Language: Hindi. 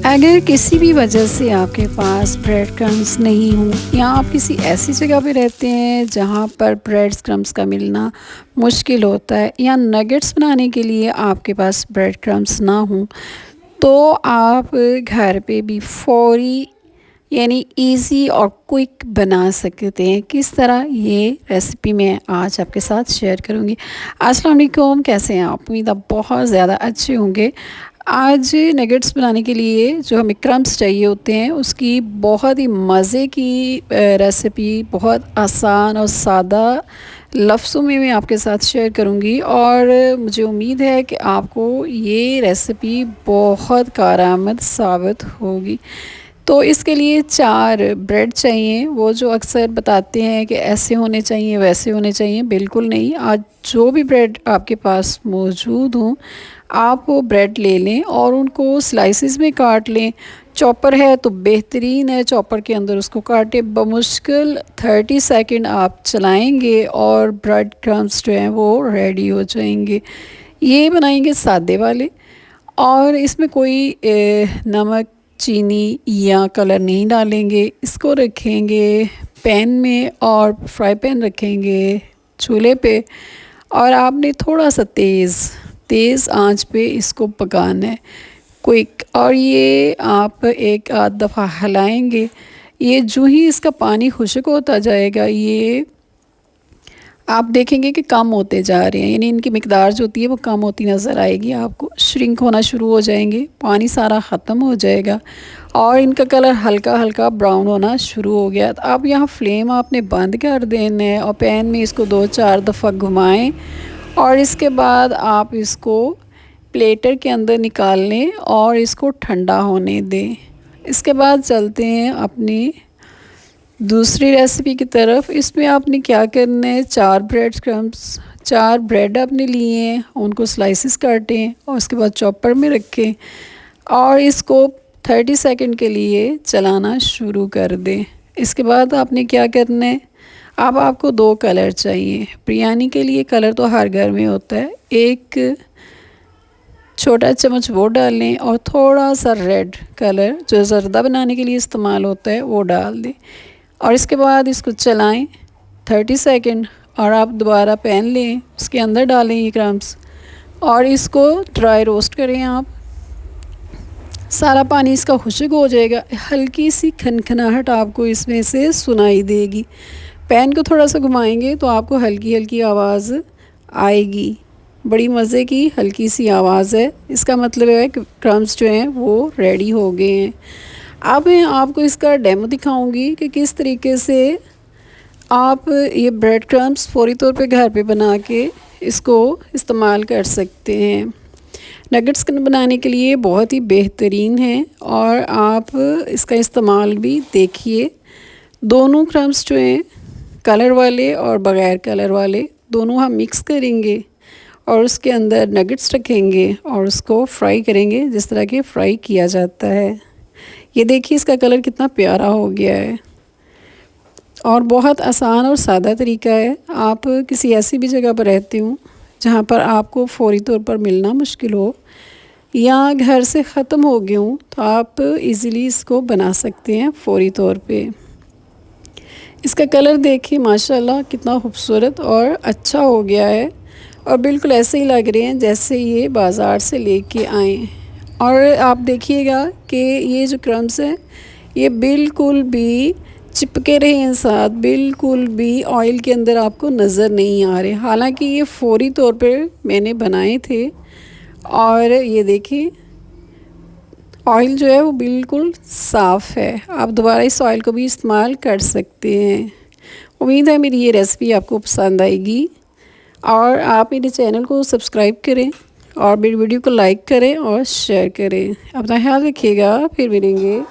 अगर किसी भी वजह से आपके पास ब्रेड क्रम्स नहीं हों या आप किसी ऐसी जगह पे रहते हैं जहाँ पर ब्रेड क्रम्स का मिलना मुश्किल होता है या नगेट्स बनाने के लिए आपके पास ब्रेड क्रम्स ना हों, तो आप घर पे भी फ़ौरी यानी इजी और क्विक बना सकते हैं। किस तरह, ये रेसिपी मैं आज आपके साथ शेयर करूँगी। अस्सलाम वालेकुम, कैसे हैं आप? उम्मीद आप बहुत ज़्यादा अच्छे होंगे। आज नगेट्स बनाने के लिए जो हमें क्रम्स चाहिए होते हैं, उसकी बहुत ही मज़े की रेसिपी बहुत आसान और सादा लफ्ज़ों में मैं आपके साथ शेयर करूँगी और मुझे उम्मीद है कि आपको ये रेसिपी बहुत कारआमद साबित होगी। तो इसके लिए 4 ब्रेड चाहिए। वो जो अक्सर बताते हैं कि ऐसे होने चाहिए, वैसे होने चाहिए, बिल्कुल नहीं। आज जो भी ब्रेड आपके पास मौजूद हों, आप वो ब्रेड ले लें और उनको स्लाइसेस में काट लें। चॉपर है तो बेहतरीन है, चॉपर के अंदर उसको काटें। बमुश्किल 30 सेकंड आप चलाएंगे और ब्रेड क्रम्स जो हैं वो रेडी हो जाएंगे। ये बनाएंगे सादे वाले और इसमें कोई नमक, चीनी या कलर नहीं डालेंगे। इसको रखेंगे पैन में और फ्राई पैन रखेंगे चूल्हे पे और आपने थोड़ा सा तेज़ आंच पे इसको पकाना है, क्विक। और ये आप एक आध दफ़ा हिलाएंगे। ये जो ही इसका पानी खुश्क होता जाएगा, ये आप देखेंगे कि कम होते जा रहे हैं, यानी इनकी मिकदार जो होती है वो कम होती नज़र आएगी आपको। श्रिंक होना शुरू हो जाएंगे, पानी सारा ख़त्म हो जाएगा और इनका कलर हल्का हल्का ब्राउन होना शुरू हो गया। तो अब यहाँ फ्लेम आपने बंद कर देना है और पैन में इसको 2-4 दफ़ा घुमाएं और इसके बाद आप इसको प्लेटर के अंदर निकाल लें और इसको ठंडा होने दें। इसके बाद चलते हैं अपनी दूसरी रेसिपी की तरफ। इसमें आपने क्या करना है, 4 ब्रेड क्रम्स, 4 ब्रेड आपने लिए हैं, उनको स्लाइसेस काटें और उसके बाद चॉपर में रखें और इसको 30 सेकंड के लिए चलाना शुरू कर दें। इसके बाद आपने क्या करना है, अब आपको 2 कलर चाहिए। बिरयानी के लिए कलर तो हर घर में होता है, 1 छोटा चम्मच वो डाल लें और थोड़ा सा रेड कलर जो ज़र्दा बनाने के लिए इस्तेमाल होता है वो डाल दें और इसके बाद इसको चलाएं 30 सेकंड और आप दोबारा पैन लें, उसके अंदर डालें ये क्रम्स और इसको ड्राई रोस्ट करें। आप सारा पानी इसका खुश्क हो जाएगा, हल्की सी खनखनाहट आपको इसमें से सुनाई देगी। पैन को थोड़ा सा घुमाएंगे तो आपको हल्की हल्की आवाज़ आएगी, बड़ी मज़े की हल्की सी आवाज़ है। इसका मतलब है कि क्रम्स जो हैं वो रेडी हो गए हैं। अब मैं आपको इसका डेमो दिखाऊंगी कि किस तरीके से आप ये ब्रेड क्रम्स फ़ौरी तौर पे घर पे बना के इसको इस्तेमाल कर सकते हैं। नगेट्स बनाने के लिए बहुत ही बेहतरीन है और आप इसका इस्तेमाल भी देखिए। दोनों क्रम्स जो हैं, कलर वाले और बग़ैर कलर वाले, दोनों हम मिक्स करेंगे और उसके अंदर नगेट्स रखेंगे और उसको फ्राई करेंगे जिस तरह के फ्राई किया जाता है। ये देखिए इसका कलर कितना प्यारा हो गया है और बहुत आसान और सादा तरीका है। आप किसी ऐसी भी जगह पर रहते हो जहाँ पर आपको फ़ौरी तौर पर मिलना मुश्किल हो या घर से ख़त्म हो गए हों, तो आप इजीली इसको बना सकते हैं फ़ौरी तौर पे। इसका कलर देखिए माशाल्लाह कितना खूबसूरत और अच्छा हो गया है और बिल्कुल ऐसे ही लग रहे हैं जैसे ये बाज़ार से लेके आए। और आप देखिएगा कि ये जो क्रम्स हैं ये बिल्कुल भी चिपके रहे हैं साथ, बिल्कुल भी ऑयल के अंदर आपको नज़र नहीं आ रहे। हालांकि ये फ़ौरी तौर पे मैंने बनाए थे और ये देखिए ऑयल जो है वो बिल्कुल साफ़ है। आप दोबारा इस ऑयल को भी इस्तेमाल कर सकते हैं। उम्मीद है मेरी ये रेसिपी आपको पसंद आएगी और आप मेरे चैनल को सब्सक्राइब करें और मेरी वीडियो को लाइक करें और शेयर करें। अपना ख्याल रखिएगा, फिर मिलेंगे।